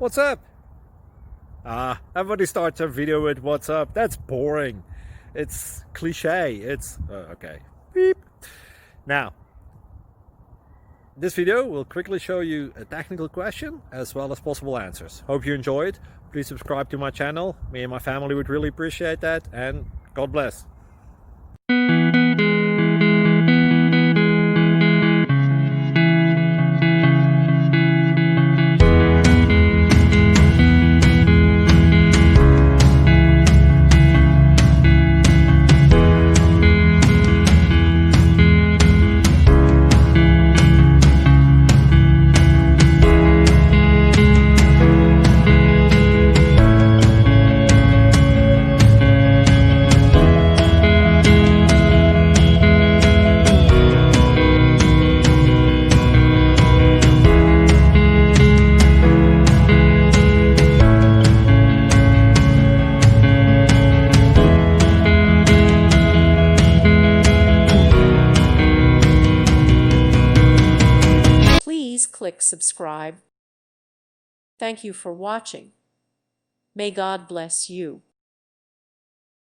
What's up? Everybody starts a video with what's up. That's boring. It's cliche. It's okay. Beep. Now, this video will quickly show you a technical question as well as possible answers. Hope you enjoyed. Please subscribe to my channel. Me and my family would really appreciate that, and God bless. Please click subscribe. Thank you for watching. May God bless you.